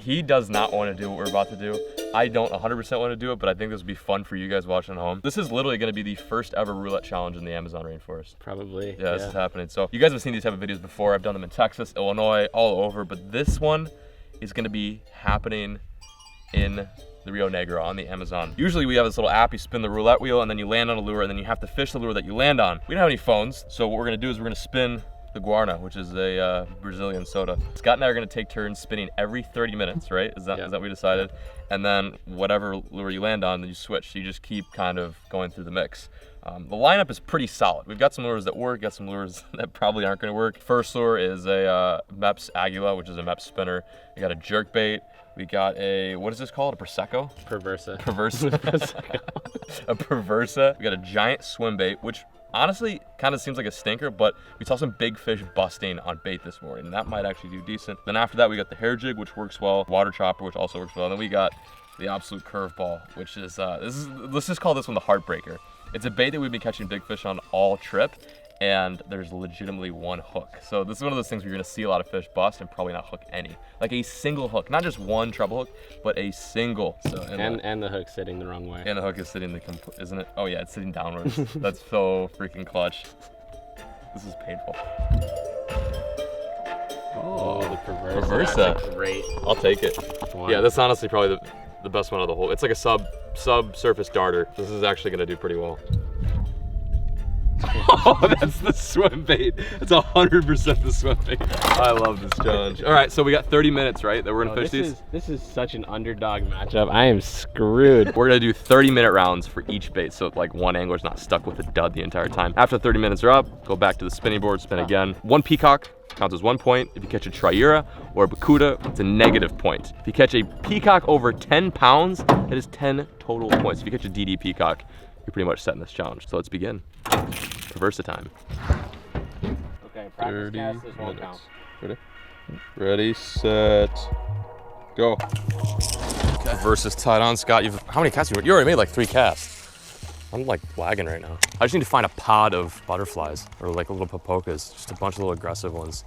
he does not want to do what we're about to do. I don't 100% want to do it, but I think this would be fun for you guys watching at home. This is literally going to be the first ever roulette challenge in the Amazon rainforest. Probably. Yeah, this is happening. So you guys have seen these type of videos before. I've done them in Texas, Illinois, all over, but this one is going to be happening in the Rio Negro on the Amazon. Usually we have this little app, you spin the roulette wheel and then you land on a lure and then you have to fish the lure that you land on. We don't have any phones, so what we're gonna do is we're gonna spin the Guarna, which is a Brazilian soda. Scott and I are gonna take turns spinning every 30 minutes, right? Is that what we decided? And then whatever lure you land on, then you switch. So you just keep kind of going through the mix. The lineup is pretty solid. We've got some lures that work, got some lures that probably aren't gonna work. First lure is a Mepps Aguila, which is a Mepps spinner. We got a jerkbait. We got a, what is this called? A Prosecco? Perversa. A Perversa. We got a giant swim bait, which honestly kind of seems like a stinker, but we saw some big fish busting on bait this morning, and that might actually do decent. Then after that, we got the hair jig, which works well. Water chopper, which also works well. And then we got the absolute curveball, which is, let's just call this one the heartbreaker. It's a bait that we've been catching big fish on all trip, and there's legitimately one hook. So this is one of those things where you're gonna see a lot of fish bust and probably not hook any. Like a single hook, not just one treble hook, but a single. So, and the hook sitting the wrong way. And the hook is sitting isn't it? Oh yeah, it's sitting downwards. That's so freaking clutch. This is painful. Oh, the Perversa. Perversa. That's great. I'll take it. Yeah, that's honestly probably the best one of the whole. It's like a subsurface darter. This is actually gonna do pretty well. Oh, that's the swim bait. It's 100% the swim bait. I love this challenge. All right, so we got 30 minutes, right, that we're gonna fish these? This is such an underdog matchup. I am screwed. We're gonna do 30-minute rounds for each bait, so like one angler's not stuck with a dud the entire time. After 30 minutes are up, go back to the spinning board, spin again. One peacock counts as 1 point. If you catch a Triura or a Bakuda, it's a negative point. If you catch a peacock over 10 pounds, it is 10 total points. If you catch a DD peacock, you're pretty much set in this challenge. So let's begin. Perversa time. Okay, practice cast, this won't count. Ready, set, go. Okay. Perversa's tied on. Scott, how many casts you already made? Like 3 casts. I'm like lagging right now. I just need to find a pod of butterflies or like little papocas, just a bunch of little aggressive ones.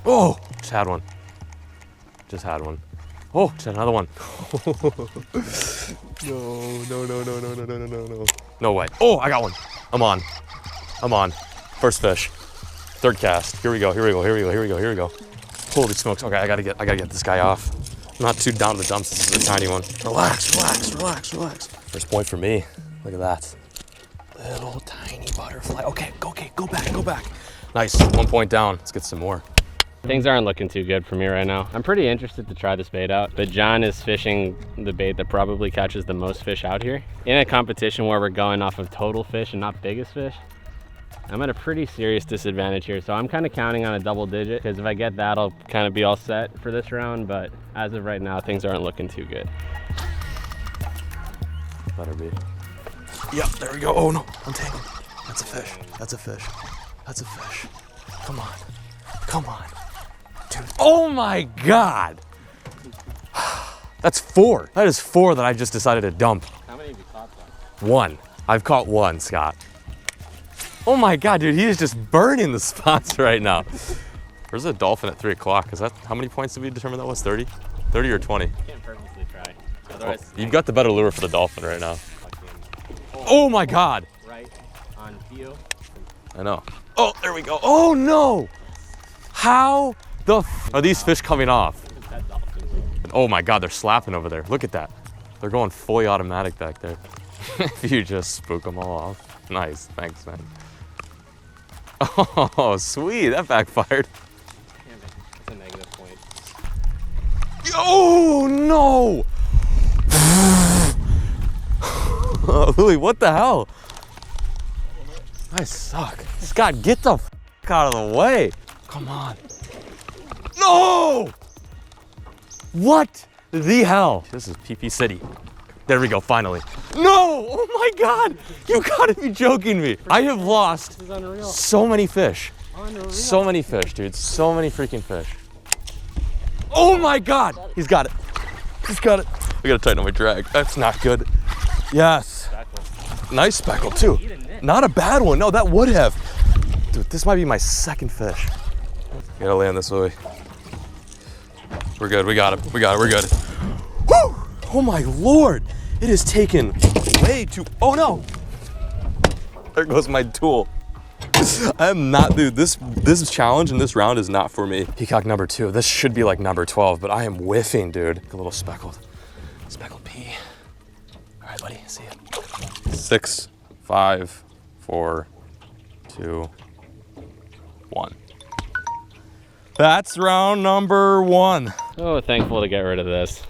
Oh, just had one. Just had one. Oh, just had another one. No. No way. Oh, I got one. I'm on. First fish. Third cast. Here we go. Holy smokes. Okay, I gotta get this guy off. I'm not too down to the dumps. This is a tiny one. Relax. First point for me. Look at that. Little tiny butterfly. Okay, go back. Nice. 1 point down. Let's get some more. Things aren't looking too good for me right now. I'm pretty interested to try this bait out, but John is fishing the bait that probably catches the most fish out here. In a competition where we're going off of total fish and not biggest fish, I'm at a pretty serious disadvantage here. So I'm kind of counting on a double digit, because if I get that, I'll kind of be all set for this round. But as of right now, things aren't looking too good. Better be. Yeah, there we go. Oh no, I'm tangled. That's a fish. Come on. Dude. Oh my God. That's 4. That is 4 that I just decided to dump. How many have you caught then? 1. I've caught 1, Scott. Oh my God, dude, he is just burning the spots right now. Where's the dolphin at 3 o'clock? Is that, how many points did we determine that was? 30? 30 or 20? You can't purposely try. Otherwise, you've got the better lure for the dolphin right now. Oh my God. Right on view. I know. Oh, there we go. Oh no. How the are these fish coming off? Oh my God, they're slapping over there. Look at that. They're going fully automatic back there. If you just spook them all off. Nice, thanks, man. Oh, sweet, that backfired. Damn it, that's a negative point. Oh no! Louis, what the hell? I suck. Scott, get the f out of the way. Come on. No! What the hell? This is PP City. There we go, finally. No! Oh my God! You gotta be joking me. I have lost so many fish. Unreal. So many fish, dude. So many freaking fish. Oh my God! He's got it. He's got it. I gotta tighten up my drag. That's not good. Yes. Speckle. Nice speckle too. Not a bad one. No, that would have. Dude, this might be my second fish. Gotta land this way. We're good. We got it. We got it. We're good. Woo! Oh my Lord. It has taken way too, oh no. There goes my tool. I am not, dude, this challenge in this round is not for me. Peacock number 2. This should be like number 12, but I am whiffing, dude. A little speckled pea. All right, buddy, see ya. 6, 5, 4, 2, 1. That's round number 1. Oh, thankful to get rid of this.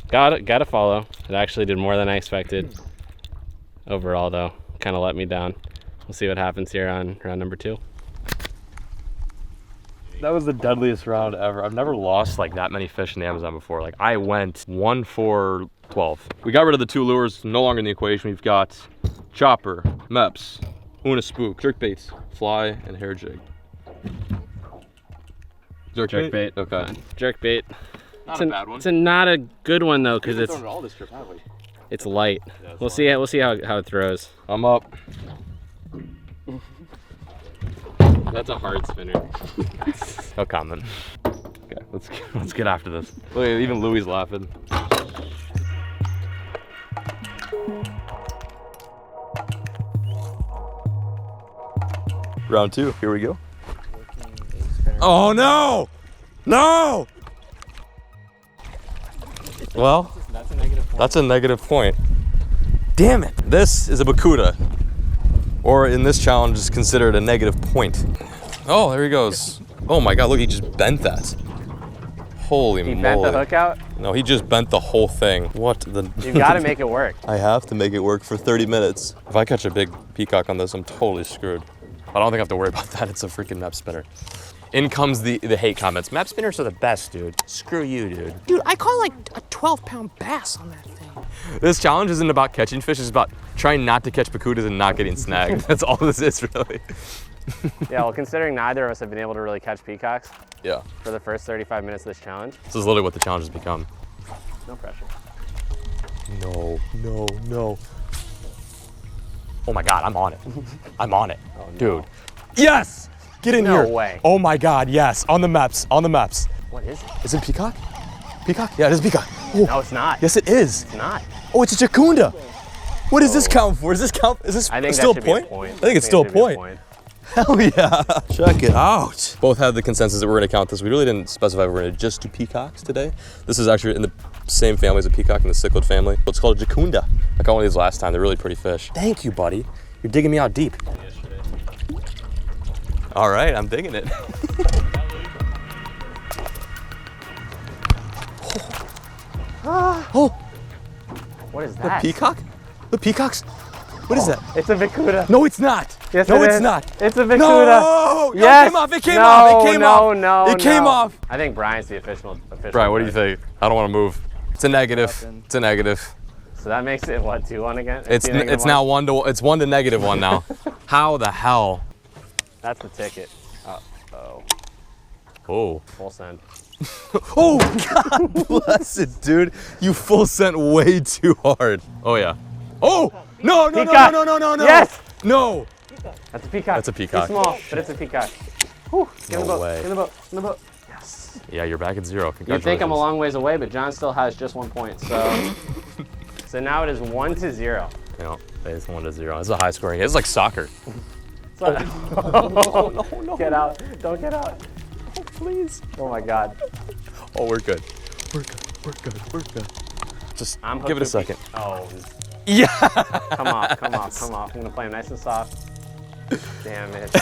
Got to follow. It actually did more than I expected. Overall, though, kind of let me down. We'll see what happens here on round number 2. That was the deadliest round ever. I've never lost like that many fish in the Amazon before. Like I went 1 for 12. We got rit of the 2 lures, no longer in the equation. We've got chopper, meps, una spook, jerkbaits, fly, and hair jig. Jerkbait. Okay. Jerkbait. Not a bad one. It's not a good one though, because it's all this trip, haven't we? It's light. Yeah, We'll see how it throws. I'm up. That's a hard spinner. No comment. Okay, let's get after this. Look, even Louis laughing. Round 2. Here we go. Oh no! No! Well, that's a negative point. Damn it! This is a Bakuda, or in this challenge is considered a negative point. Oh, there he goes. Oh my God! Look, he just bent that. Holy moly! He bent the hook out? No, he just bent the whole thing. What the? You've got to make it work. I have to make it work for 30 minutes. If I catch a big peacock on this, I'm totally screwed. I don't think I have to worry about that. It's a freaking map spinner. In comes the hate comments. Map spinners are the best, dude. Screw you, dude. Dude, I caught like a 12-pound bass on that thing. This challenge isn't about catching fish. It's about trying not to catch bakudas and not getting snagged. That's all this is, really. Yeah, well, considering neither of us have been able to really catch peacocks Yeah. for the first 35 minutes of this challenge. This is literally what the challenge has become. No pressure. No, no, no. Oh my God, I'm on it. I'm on it. Oh, no. Dude. Yes! Get in here. No way. Oh my God, yes. On the maps, on the maps. What is it? Is it peacock? Peacock? Yeah, it is peacock. Oh. No, it's not. Yes, it is. It's not. Oh, it's a jacunda. What does this count for? Does this count? Is this I think still a that should point? be a point. I think it's still a it should be point. Hell yeah. Check it out. Both had the consensus that we're going to count this. We really didn't specify we're going to just do peacocks today. This is actually in the same family as a peacock in the cichlid family. It's called a jacunda. I caught one of these last time. They're really pretty fish. Thank you, buddy. You're digging me out deep. All right, I'm digging it. Oh, What is the that? peacock? The peacocks? What is that? It's a vicuda. No, it's not. Yes, no, it it's is. not. It's a vicuda. No! Yes. It came off. It came no, off. It came no, off. No, It came no. off. I think Bryant's the official. Brian, what do you think? I don't want to move. It's a negative. It's a negative. So that makes it what, 2-1 again? It's now 1 to it's 1 to -1 now. How the hell? That's the ticket. Uh-oh. Oh. Full send. Oh, God bless it, dude. You full sent way too hard. Oh yeah. Oh no no no Peacock. no no no no. Yes. No. That's a peacock. That's a peacock. It's small, but it's a peacock. Whew. Get in the No boat. way. Get in the boat. In the boat. Yes. Yeah, you're back at 0. You Congratulations. think I'm a long ways away, but John still has just 1 point. So, so now it is 1-0. No, it's 1 to 0. It's a high scoring. It's like soccer. So, No. Get out. Don't get out. Oh, please. Oh my God. Oh, we're good. We're good. We're good. We're good. Just I'm give it a hooked second. Oh, Yeah. come off, come off, come off. I'm gonna play him nice and soft. Damn it.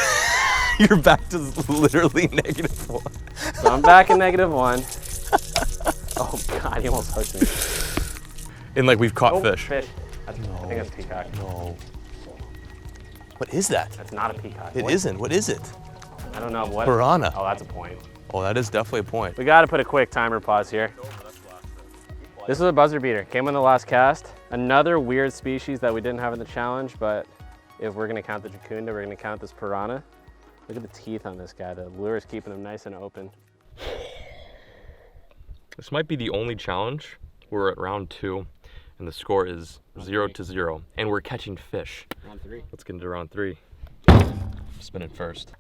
You're back to literally -1. So I'm back in -1. Oh God, he almost hooked me. And like we've caught Oh, fish. fish. I think that's a peacock. No. What is that? That's not a peacock. It What? isn't. What is it? I don't know what. Piranha. Oh, that's a point. Oh, that is definitely a point. We gotta put a quick timer pause here. This is a buzzer beater. Came on the last cast. Another weird species that we didn't have in the challenge, but if we're gonna count the jacunda, we're gonna count this piranha. Look at the teeth on this guy. The lure is keeping him nice and open. This might be the only challenge. We're at round 2, and the score is 0 to 0, and we're catching fish. Round 3. Let's get into round 3. Spin it first.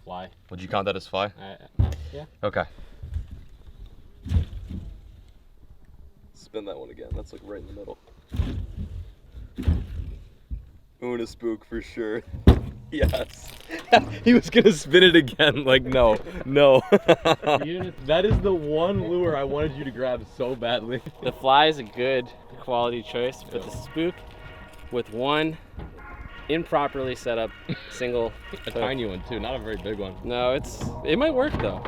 Fly. Would you count that as fly? Yeah. Okay. spin that one again. That's like right in the middle. Una spook for sure. Yes. He was gonna spin it again. Like, no. That is the one lure I wanted you to grab so badly. The fly is a good quality choice, but the spook with one improperly set up single A tiny one too, not a very big one. No, it might work though.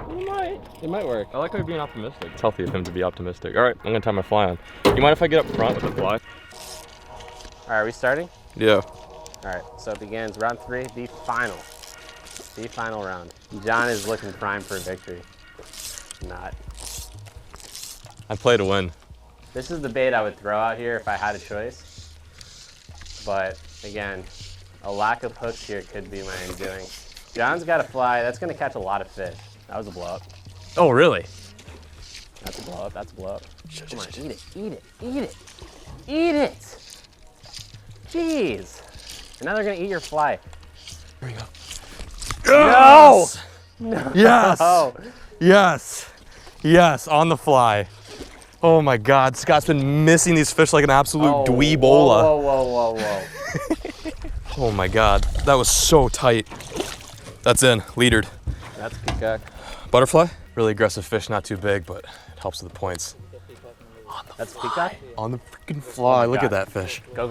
It might work. I like how you're being optimistic. It's healthy of him to be optimistic. All right, I'm gonna tie my fly on. You mind if I get up front with the fly? All right, are we starting? Yeah. All right, so it begins round 3, the final round. John is looking prime for a victory. Not. I play to win. This is the bait I would throw out here if I had a choice. But again, a lack of hooks here could be my undoing. John's got a fly. That's going to catch a lot of fish. That was a blow up. Oh, really? That's a blow up. That's a blow up. Come on, eat it. Eat it. Jeez. And now they're going to eat your fly. Here we go. No! Yes! Oh. Yes, on the fly. Oh my God, Scott's been missing these fish like an absolute dweebola. Whoa. Oh my God, that was so tight. That's in, leadered. That's peacock. Butterfly, really aggressive fish, not too big, but it helps with the points. That's peacock? On the freaking fly, Oh my look God. at that fish. Go.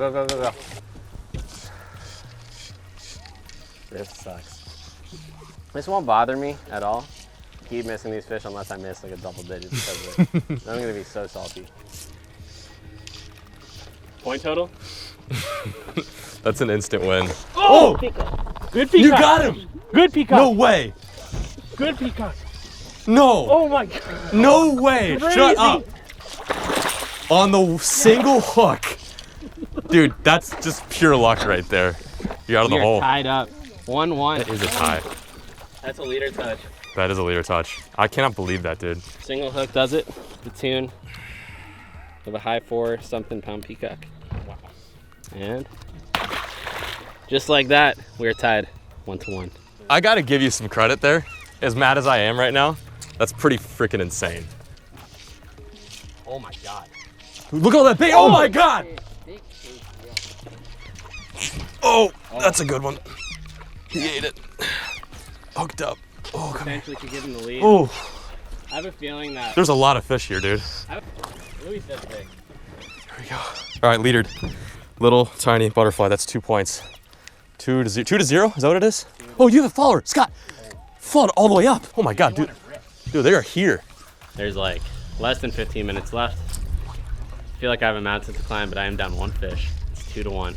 This sucks. This won't bother me at all. Keep missing these fish unless I miss like a double digit because of it. I'm gonna be so salty. Point total? That's an instant win. Oh! Peacock. Good peacock. You got him! Good peacock. No way! Good peacock. No! Oh my God. No way! Crazy. Shut up! On the single hook. Dude, that's just pure luck right there. You're out of the hole. Tied up. 1-1. That is a tie. That's a leader touch. That is a leader touch. I cannot believe that, dude. Single hook does it. The tune of a high 4-something pound peacock. Wow. And just like that, we're tied 1-1. I gotta give you some credit there. As mad as I am right now, that's pretty freaking insane. Oh my God. Look at all that bait. Oh my God! Oh, that's a good one. He ate it. Hooked up. Oh, come here. Potentially could give him the lead. Oh, I have a feeling that there's a lot of fish here, dude. Louis says big. Here we go. All right, leadered. Little tiny butterfly. That's 2 points. 2-0. 2-0? Is that what it is? Oh, you have a follower, Scott. Flood all the way up. Oh my God, dude. Dude, they are here. There's like less than 15 minutes left. I feel like I have a mountain to climb, but I am down 1 fish. It's 2-1.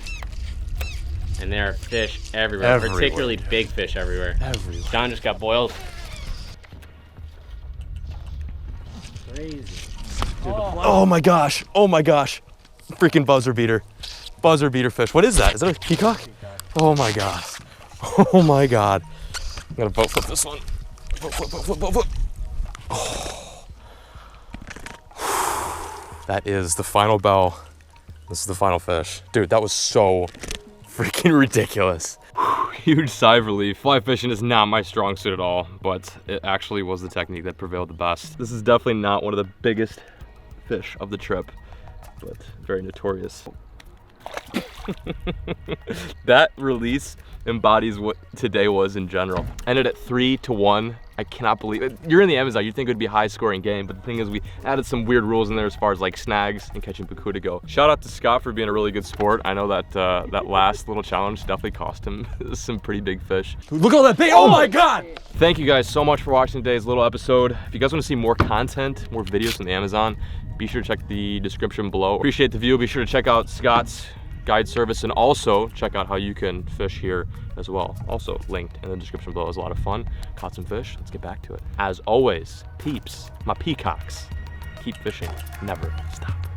And there are fish everywhere, particularly big fish everywhere. Everywhere. John just got boiled. Crazy. Oh my gosh. Oh my gosh. Freaking buzzer beater. Buzzer beater fish. What is that? Is that a peacock? Oh my God. Oh my God. I'm gonna boat flip this one. Boat flip. Oh. That is the final bell. This is the final fish. Dude, that was so freaking ridiculous. Huge sigh of relief. Fly fishing is not my strong suit at all, but it actually was the technique that prevailed the best. This is definitely not one of the biggest fish of the trip, but very notorious. That release embodies what today was in general. Ended at 3-1. I cannot believe it. You're in the Amazon, you'd think it would be a high scoring game, but the thing is we added some weird rules in there as far as like snags and catching pakuta go. Shout out to Scott for being a really good sport. I know that that last little challenge definitely cost him some pretty big fish. Look at all that bait, oh my God! Thank you guys so much for watching today's little episode. If you guys want to see more content, more videos from the Amazon, be sure to check the description below. Appreciate the view, be sure to check out Scott's guide service and also check out how you can fish here as well. Also linked in the description below. It was a lot of fun. Caught some fish. Let's get back to it. As always, peeps, my peacocks, keep fishing. Never stop.